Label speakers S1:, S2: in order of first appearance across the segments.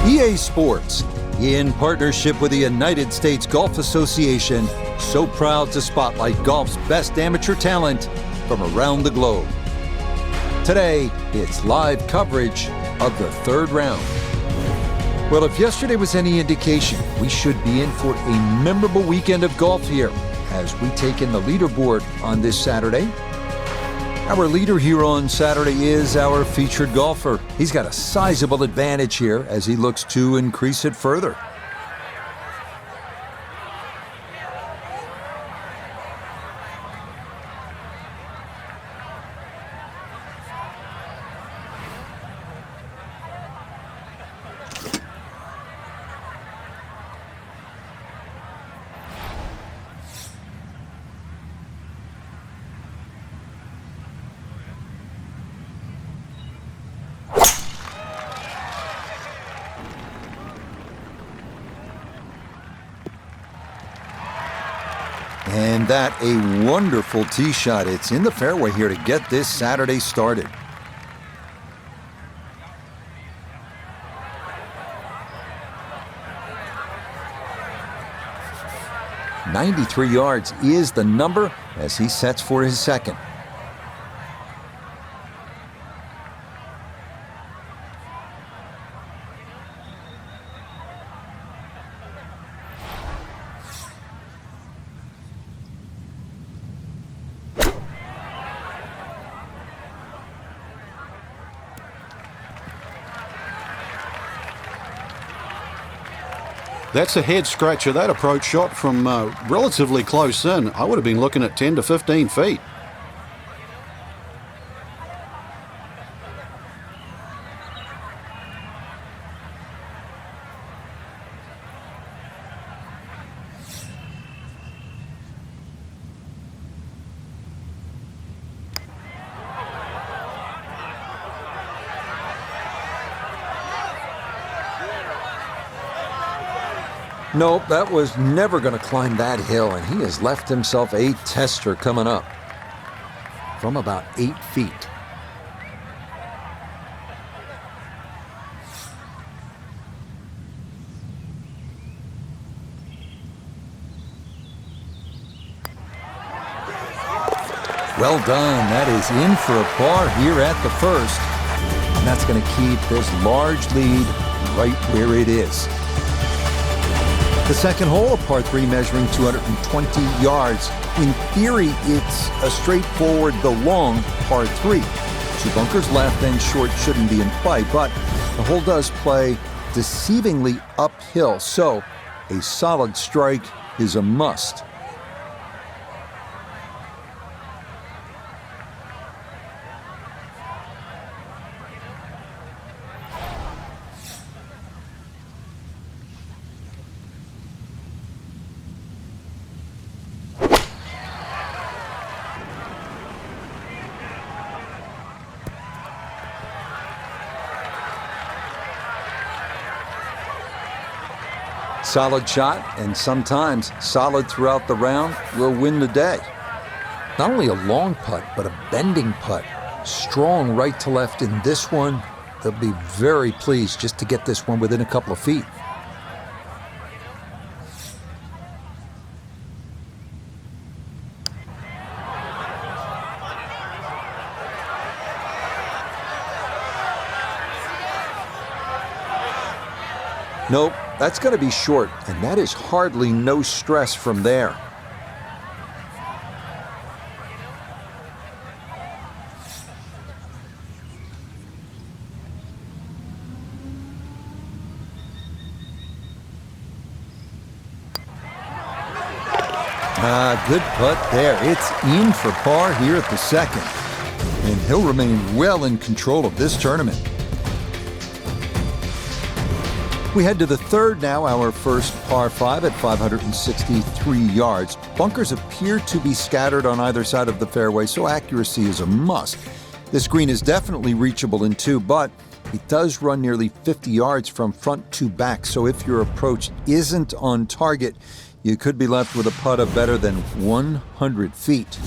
S1: EA Sports, in partnership with the United States Golf Association, so proud to spotlight golf's best amateur talent from around the globe. Today, it's live coverage of the third round. Well, if yesterday was any indication, we should be in for a memorable weekend of golf here as we take in the leaderboard on this Saturday. Our leader here on Saturday is our featured golfer. He's got a sizable advantage here as he looks to increase it further. And that a wonderful tee shot. It's in the fairway here to get this Saturday started. "93 yards is the number as he sets for his second.
S2: That's a head scratcher. That approach shot from relatively close in. I would have been looking at 10 to 15 feet.
S1: Nope, that was never going to climb that hill, and he has left himself a tester coming up from about 8 feet. Well done. That is in for a par here at the first, and that's going to keep this large lead right where it is. The second hole, a par 3 measuring 220 yards. In theory, it's a straightforward, the long par 3. 2 bunkers left and short shouldn't be in play, but the hole does play deceivingly uphill, so a solid strike is a must. Solid shot, and sometimes solid throughout the round, will win the day. Not only a long putt, but a bending putt. Strong right to left in this one. They'll be very pleased just to get this one within a couple of feet. Nope, that's going to be short, and that is hardly no stress from there. Good putt there. It's in for par here at the second, and he'll remain well in control of this tournament. We head to the third now, our first par 5 at 563 yards. Bunkers appear to be scattered on either side of the fairway, so accuracy is a must. This green is definitely reachable in 2, but it does run nearly 50 yards from front to back, so if your approach isn't on target, you could be left with a putt of better than 100 feet.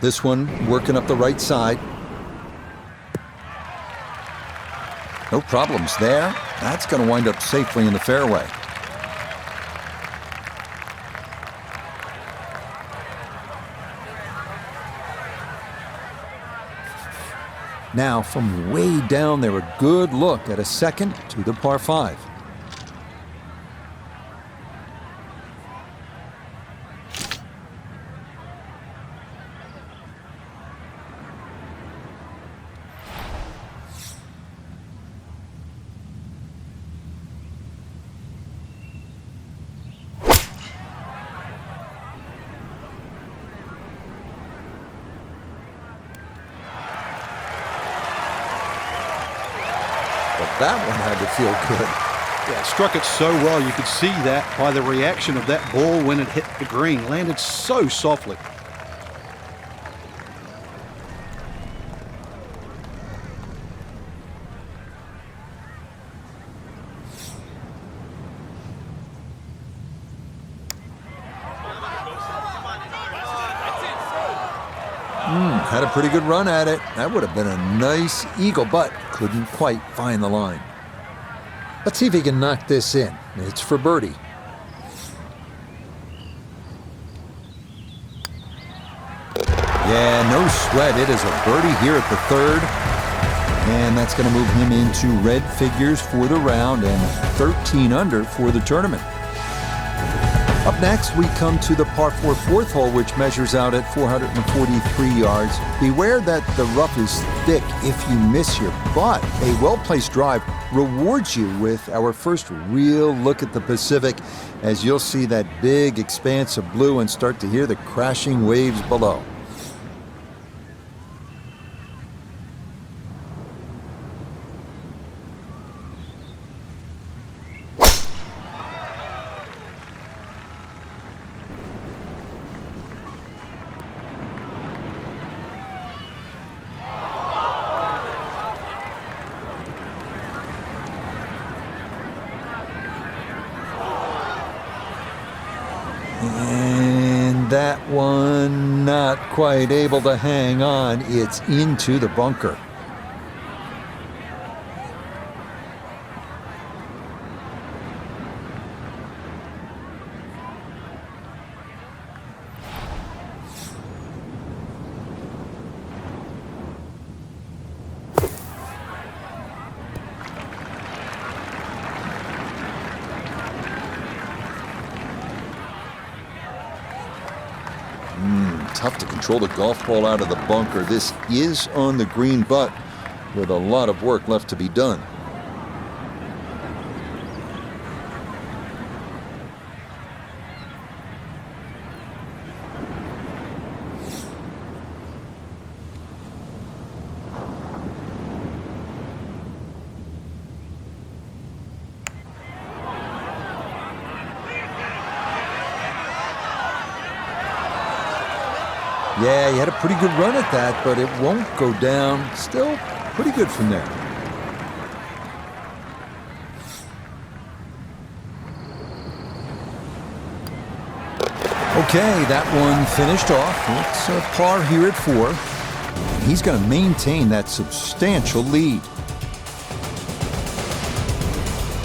S1: This one working up the right side. No problems there. That's going to wind up safely in the fairway. Now, from way down there, a good look at a second to the par 5. That one had to feel good.
S2: Yeah, struck it so well. You could see that by the reaction of that ball when it hit the green. Landed so softly.
S1: Had a pretty good run at it. That would have been a nice eagle, but couldn't quite find the line. Let's see if he can knock this in. It's for birdie. Yeah, no sweat. It is a birdie here at the 3rd. And that's going to move him into red figures for the round and 13 under for the tournament. Up next, we come to the par 4 4th hole, which measures out at 443 yards. Beware that the rough is thick if you miss here, but a well-placed drive rewards you with our first real look at the Pacific, as you'll see that big expanse of blue and start to hear the crashing waves below. And that one not quite able to hang on. It's into the bunker. Tough to control the golf ball out of the bunker. This is on the green, but with a lot of work left to be done. Yeah, he had a pretty good run at that, but it won't go down. Still pretty good from there. Okay, that one finished off. It's a par here at 4. He's going to maintain that substantial lead.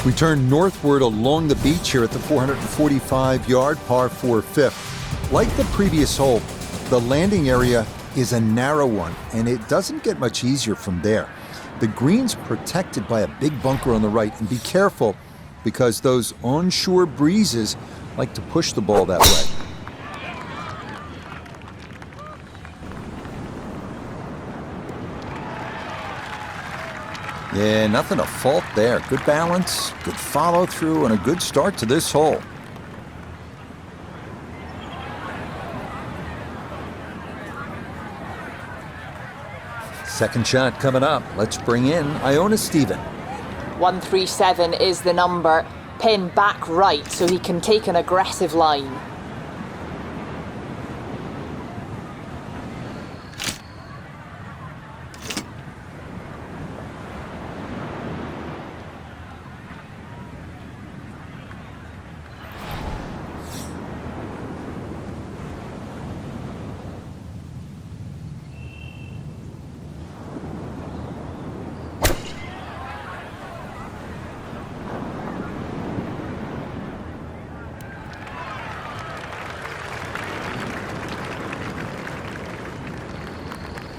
S1: We turn northward along the beach here at the 445-yard par 4 5th. Like the previous hole, the landing area is a narrow one, and it doesn't get much easier from there. The green's protected by a big bunker on the right, and be careful because those onshore breezes like to push the ball that way. Yeah, nothing to fault there. Good balance, good follow through, and a good start to this hole. Second shot coming up. Let's bring in Iona Stephen.
S3: 137 is the number. Pin back right so he can take an aggressive line.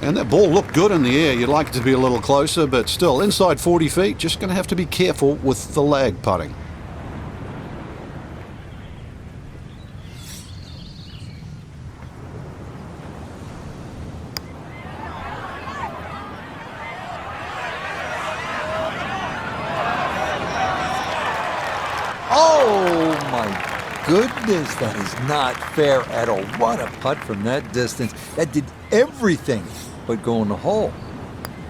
S2: And that ball looked good in the air. You'd like it to be a little closer, but still, inside 40 feet, just going to have to be careful with the lag putting.
S1: Oh my goodness, that is not fair at all. What a putt from that distance. That did everything but go in the hole.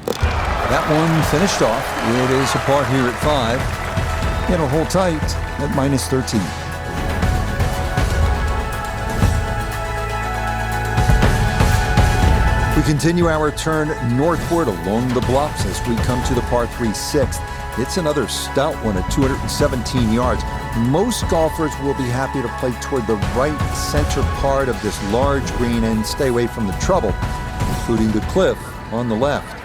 S1: That one finished off. It is a par here at 5. It'll hold tight at -13. We continue our turn northward along the bluffs as we come to the par 3 6th. It's another stout one at 217 yards. Most golfers will be happy to play toward the right center part of this large green and stay away from the trouble, including the cliff on the left.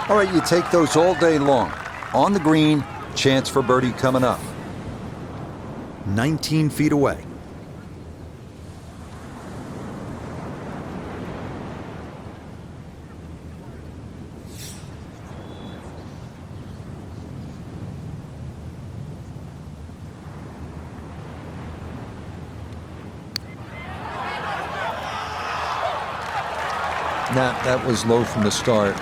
S1: All right, you take those all day long. On the green, chance for birdie coming up. 19 feet away. Nah, that was low from the start.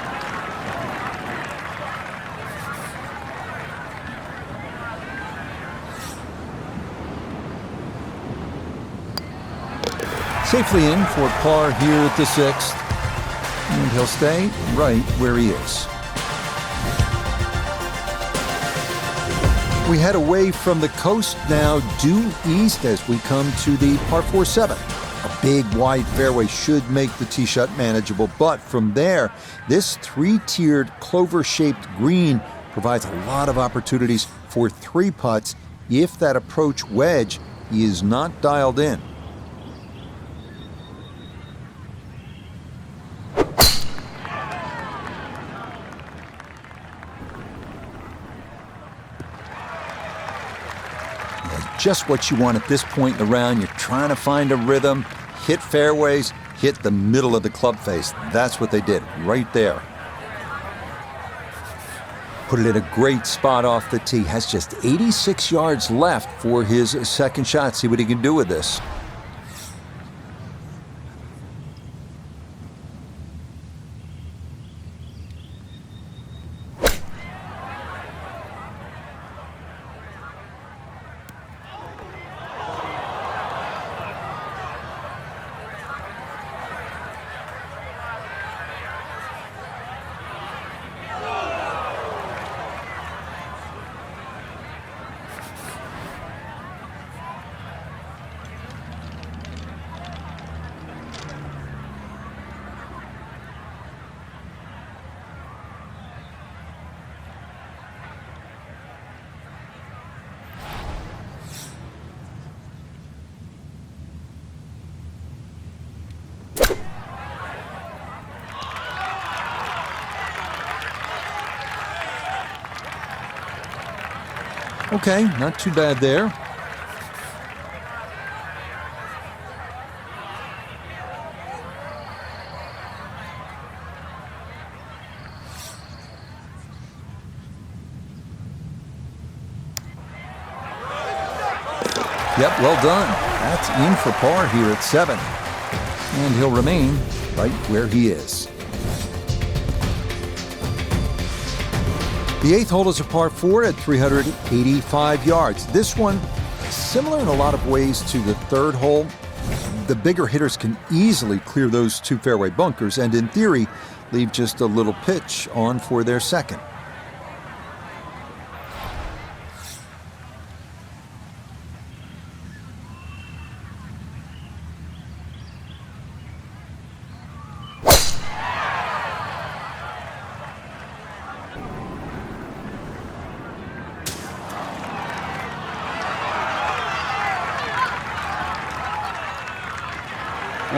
S1: Safely in for par here at the 6th, and he'll stay right where he is. We head away from the coast now, due east as we come to the par 4 7. A big wide fairway should make the tee shot manageable, but from there, this 3-tiered clover-shaped green provides a lot of opportunities for 3 putts if that approach wedge is not dialed in. Just what you want at this point in the round. You're trying to find a rhythm, hit fairways, hit the middle of the club face. That's what they did right there. Put it in a great spot off the tee. Has just 86 yards left for his second shot. See what he can do with this. Okay, not too bad there. Yep, well done. That's in for par here at 7. And he'll remain right where he is. The 8th hole is a par 4 at 385 yards. This one, similar in a lot of ways to the 3rd hole. The bigger hitters can easily clear those 2 fairway bunkers and, in theory, leave just a little pitch on for their second.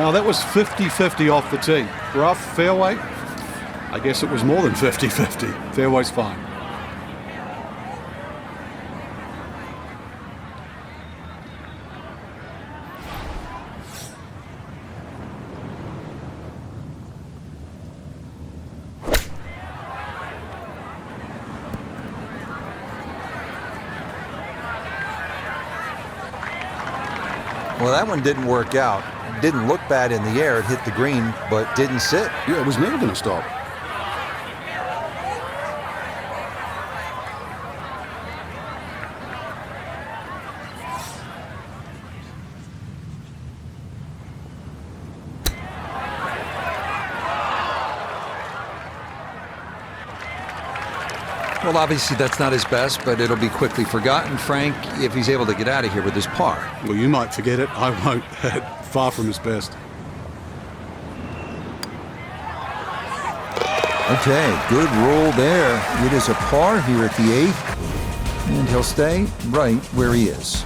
S2: Now that was 50-50 off the tee. Rough, fairway. I guess it was more than 50-50. Fairway's fine.
S1: Well, that one didn't work out. Didn't look bad in the air. It hit the green, but didn't sit.
S2: Yeah, it was never going to stop.
S1: Well, obviously that's not his best, but it'll be quickly forgotten, Frank, if he's able to get out of here with his par.
S2: Well, you might forget it. I won't. Far from his best.
S1: Okay, good roll there. It is a par here at the 8th, and he'll stay right where he is.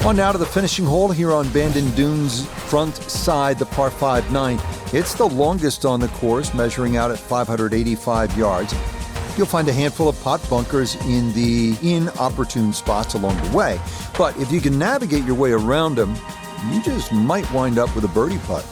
S1: On now to the finishing hole here on Bandon Dunes' front side, the par 5 9th. It's the longest on the course, measuring out at 585 yards. You'll find a handful of pot bunkers in the inopportune spots along the way, but if you can navigate your way around them, you just might wind up with a birdie putt.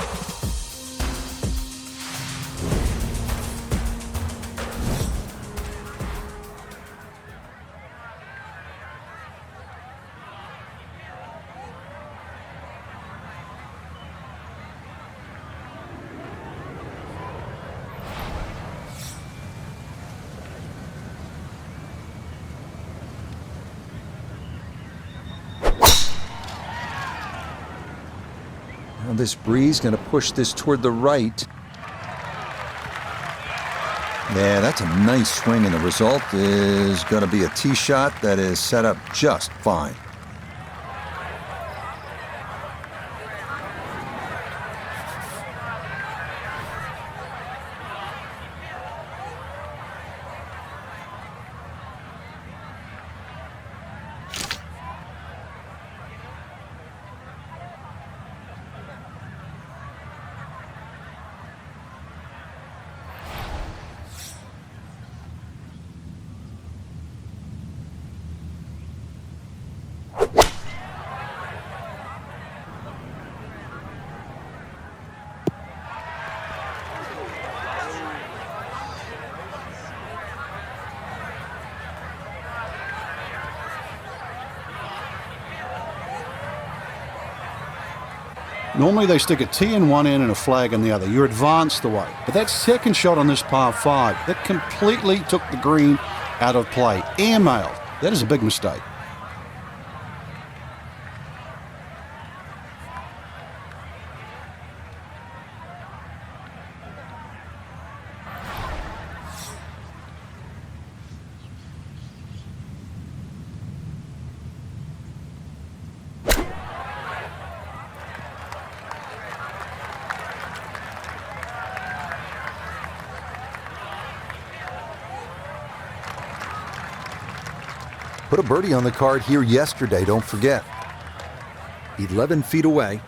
S1: Now this breeze going to push this toward the right. Yeah, that's a nice swing, and the result is going to be a tee shot that is set up just fine.
S2: Normally they stick a tee in one end and a flag in the other. You're advanced the way. But that second shot on this par 5, that completely took the green out of play. Airmailed. That is a big mistake.
S1: Put a birdie on the card here yesterday, don't forget. 11 feet away.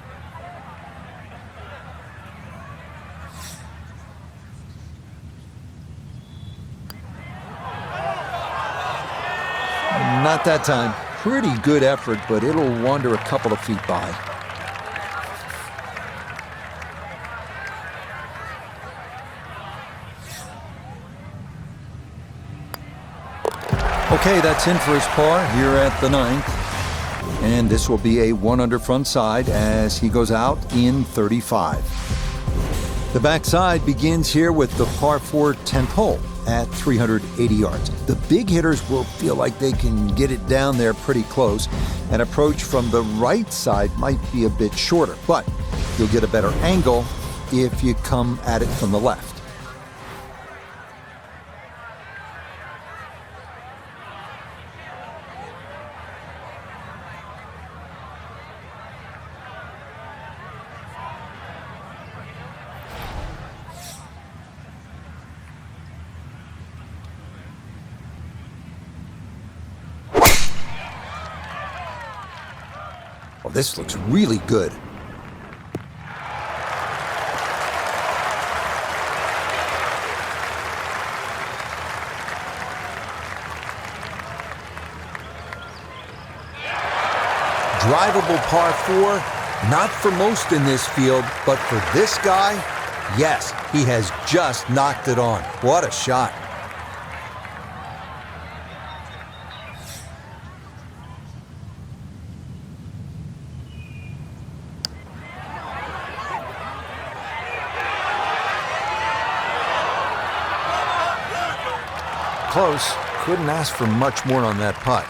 S1: Not that time. Pretty good effort, but it'll wander a couple of feet by. Okay, that's in for his par here at the 9th. And this will be a 1-under front side as he goes out in 35. The backside begins here with the par 4 10th hole at 380 yards. The big hitters will feel like they can get it down there pretty close. An approach from the right side might be a bit shorter, but you'll get a better angle if you come at it from the left. Oh, this looks really good. Drivable par 4, not for most in this field, but for this guy, yes, he has just knocked it on. What a shot. Close. Couldn't ask for much more on that putt.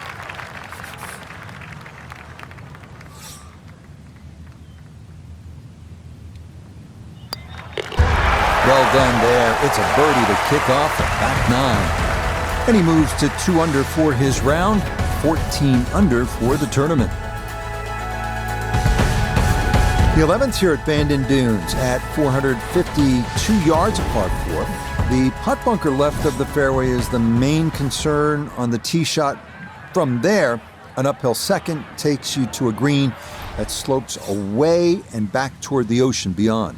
S1: Well done there. It's a birdie to kick off the back nine. And he moves to 2 under for his round, 14 under for the tournament. The 11th here at Bandon Dunes at 452 yards of par 4. The putt bunker left of the fairway is the main concern on the tee shot. From there, an uphill second takes you to a green that slopes away and back toward the ocean beyond.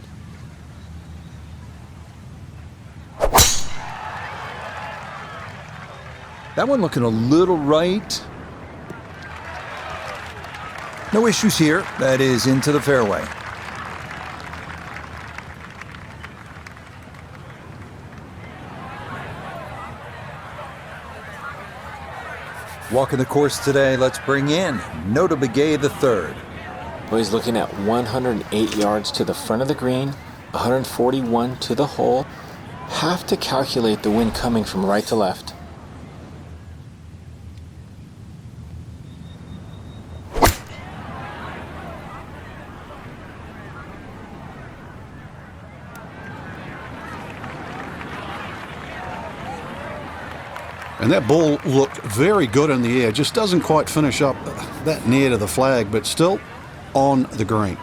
S1: That one looking a little right. No issues here. That is into the fairway. Walking the course today, let's bring in Nota Begay III.
S4: Well, he's looking at 108 yards to the front of the green, 141 to the hole. Have to calculate the wind coming from right to left.
S2: And that ball looked very good in the air. Just doesn't quite finish up that near to the flag, but still on the green.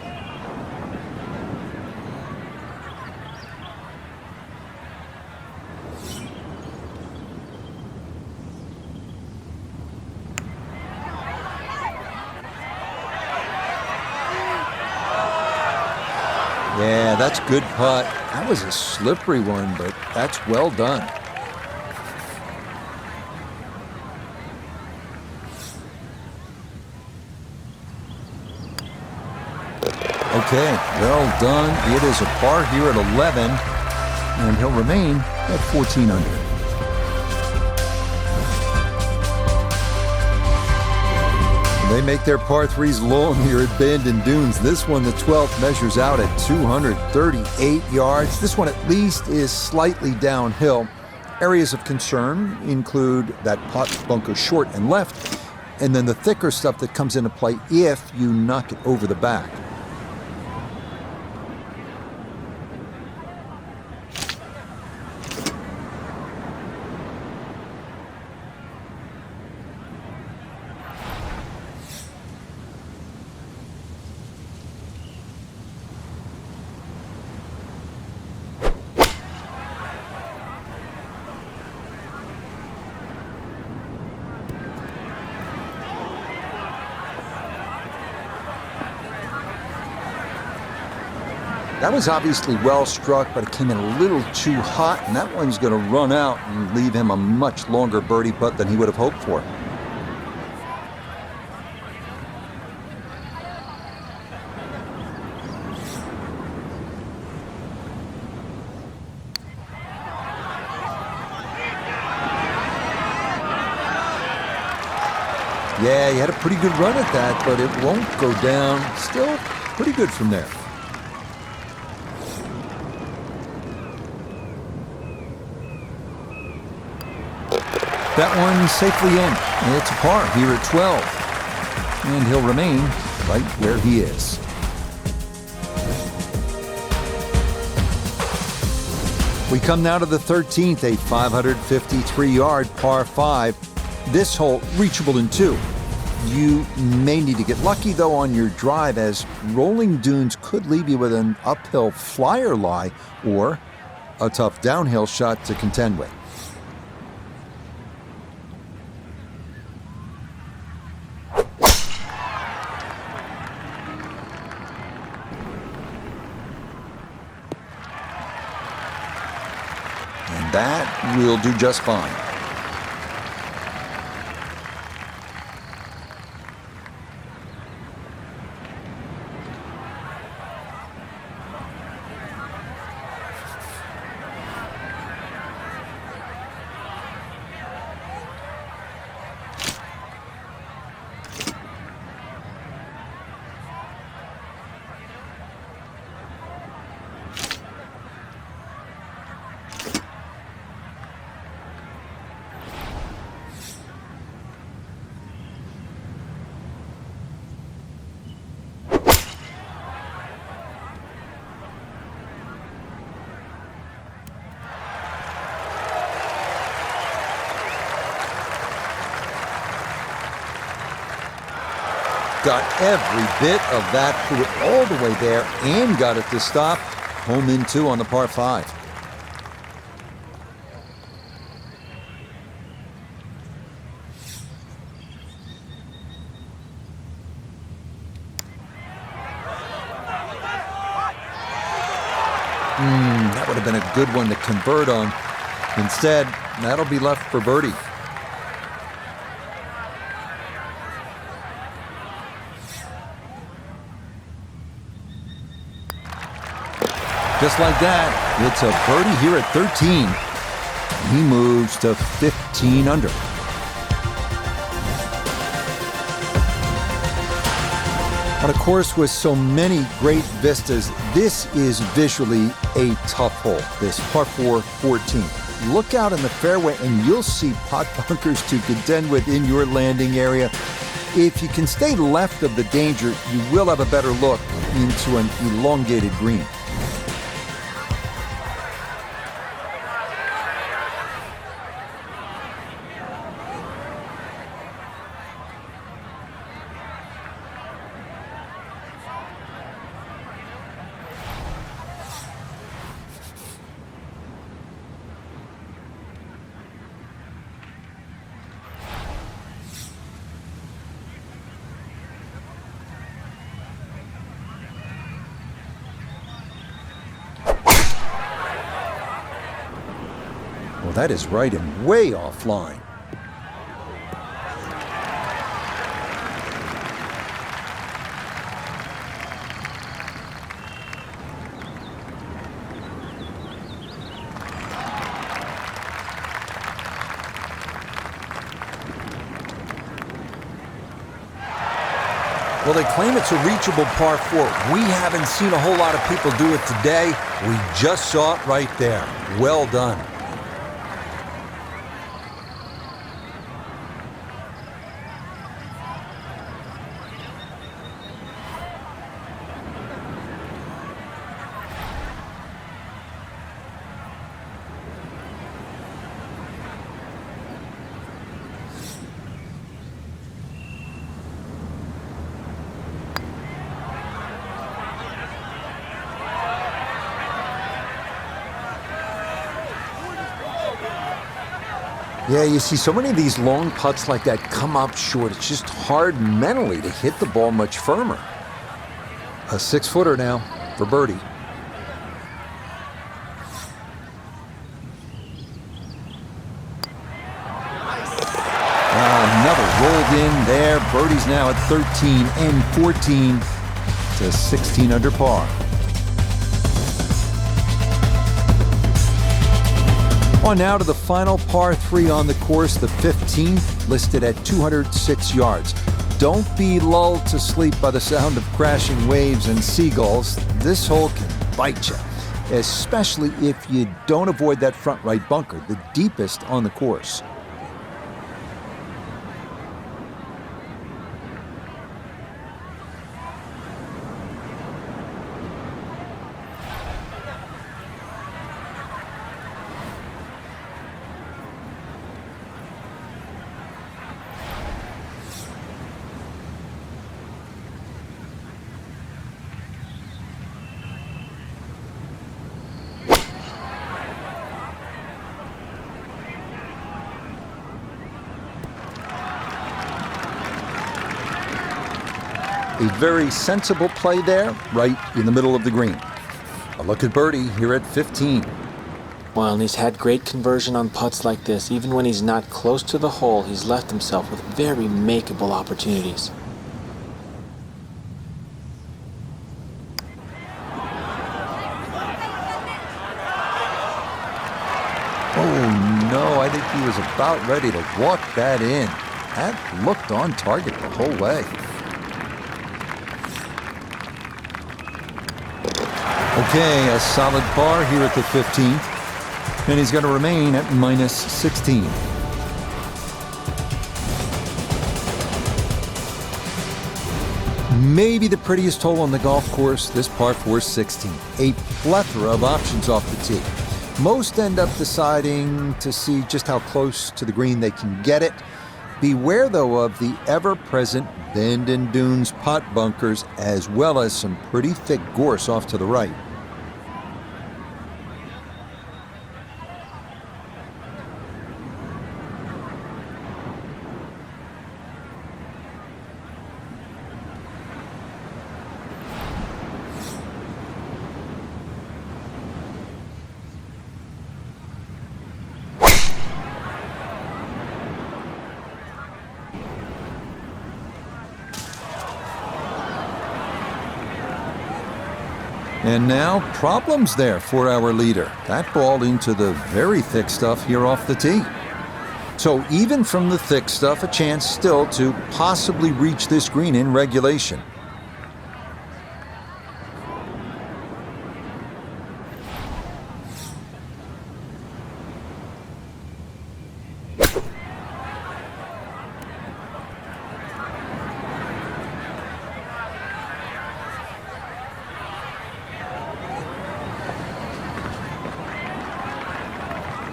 S1: Yeah, that's good putt. That was a slippery one, but that's well done. Okay, well done. It is a par here at 11, and he'll remain at 14 under. They make their par 3s long here at Bandon Dunes. This one, the 12th, measures out at 238 yards. This one at least is slightly downhill. Areas of concern include that putt bunker short and left, and then the thicker stuff that comes into play if you knock it over the back. That was obviously well struck, but it came in a little too hot, and that one's going to run out and leave him a much longer birdie putt than he would have hoped for. Yeah, he had a pretty good run at that, but it won't go down. Still pretty good from there. That one safely in. It's a par here at 12. And he'll remain right where he is. We come now to the 13th, a 553-yard par 5. This hole reachable in 2. You may need to get lucky, though, on your drive, as rolling dunes could leave you with an uphill flyer lie or a tough downhill shot to contend with. and that will do just fine. Got every bit of that, threw it all the way there, and got it to stop. Home in 2 on the par 5. That would have been a good one to convert on. Instead, that'll be left for birdie. Just like that, it's a birdie here at 13. He moves to 15 under. On a course with so many great vistas, this is visually a tough hole, this par 4 14. Look out in the fairway and you'll see pot bunkers to contend with in your landing area. If you can stay left of the danger, you will have a better look into an elongated green. Well, that is right and way offline. Well, they claim it's a reachable par 4. We haven't seen a whole lot of people do it today. We just saw it right there. Well done. Yeah, you see so many of these long putts like that come up short. It's just hard mentally to hit the ball much firmer. A 6-footer now for birdie. Another rolled in there. Birdie's now at 13 and 14 to 16 under par. On now to the final par 3 on the course, the 15th, listed at 206 yards. Don't be lulled to sleep by the sound of crashing waves and seagulls. This hole can bite you, especially if you don't avoid that front right bunker, the deepest on the course. A very sensible play there, right in the middle of the green. A look at birdie here at 15.
S4: Well, and he's had great conversion on putts like this. Even when he's not close to the hole, he's left himself with very makeable opportunities.
S1: Oh no, I think he was about ready to walk that in. That looked on target the whole way. Okay, a solid par here at the 15th, and he's going to remain at minus 16. Maybe the prettiest hole on the golf course, this par 4 16. A plethora of options off the tee. Most end up deciding to see just how close to the green they can get it. Beware, though, of the ever-present bend and dunes pot bunkers, as well as some pretty thick gorse off to the right. And now, problems there for our leader. That ball into the very thick stuff here off the tee. So even from the thick stuff, a chance still to possibly reach this green in regulation.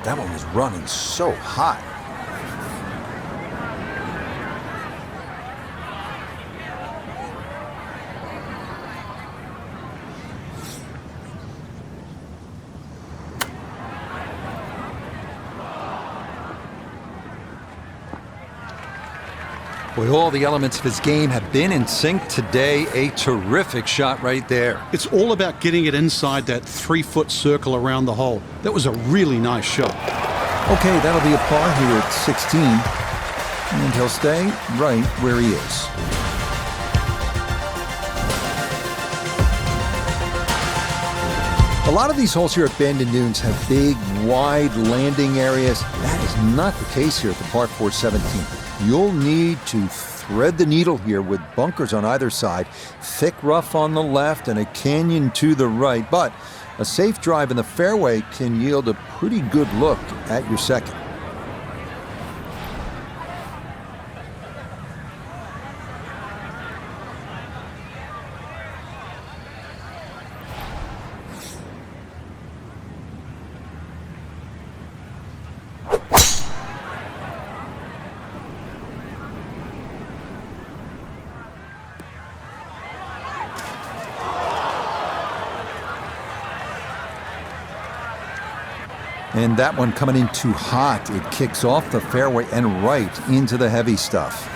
S1: That one was running so hot. Boy, all the elements of his game have been in sync today. A terrific shot right there.
S2: It's all about getting it inside that 3-foot circle around the hole. That was a really nice shot.
S1: Okay, that'll be a par here at 16. And he'll stay right where he is. A lot of these holes here at Bend and Dunes have big, wide landing areas. That is not the case here at the par 4 17. You'll need to thread the needle here with bunkers on either side, thick rough on the left and a canyon to the right. But a safe drive in the fairway can yield a pretty good look at your second. And that one coming in too hot. It kicks off the fairway and right into the heavy stuff.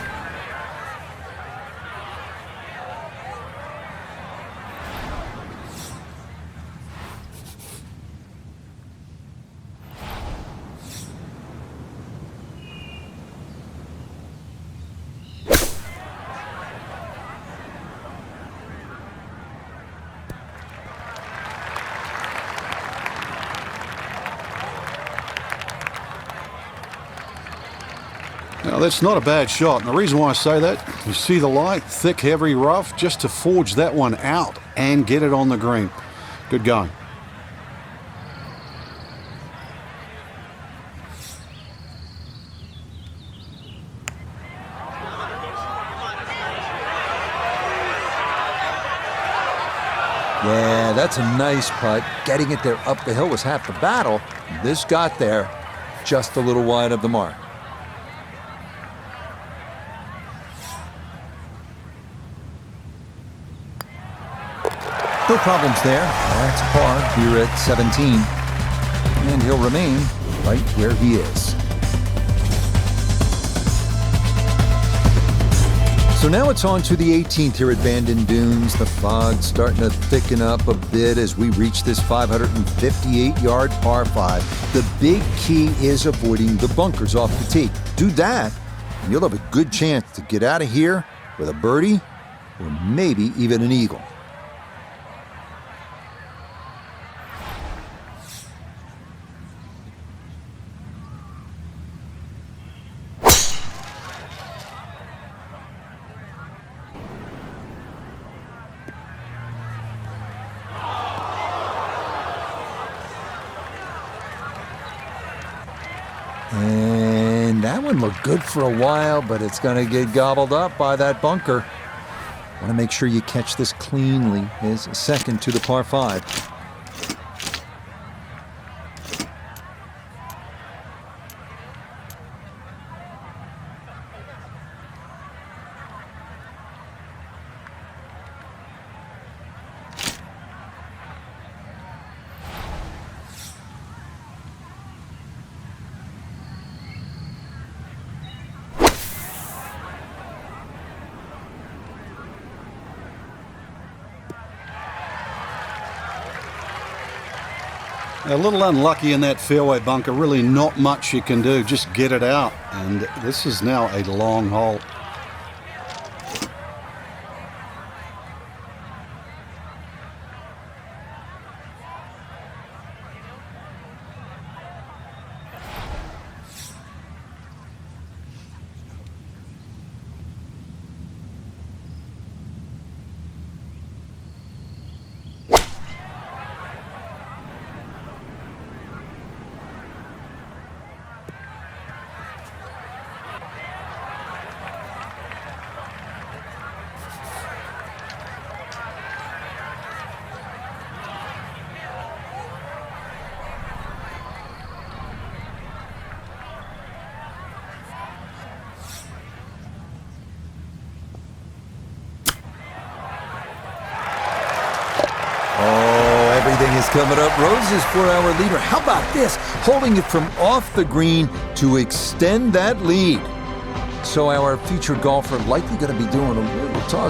S2: Now, that's not a bad shot. And the reason why I say that, you see the lie, thick, heavy, rough, just to forge that one out and get it on the green. Good going.
S1: Yeah, that's a nice putt. Getting it there up the hill was half the battle. This got there just a little wide of the mark. No problems there. That's par here at 17. And he'll remain right where he is. So now it's on to the 18th here at Bandon Dunes. The fog's starting to thicken up a bit as we reach this 558-yard par 5. The big key is avoiding the bunkers off the tee. Do that, and you'll have a good chance to get out of here with a birdie or maybe even an eagle. And that one looked good for a while, but it's going to get gobbled up by that bunker. Want to make sure you catch this cleanly. Is second to the par 5.
S2: A little unlucky in that fairway bunker. Really not much you can do. Just get it out. And this is now a long hole.
S1: Everything is coming up roses for our leader. How about this? Holding it from off the green to extend that lead. So our featured golfer likely going to be doing a little toss.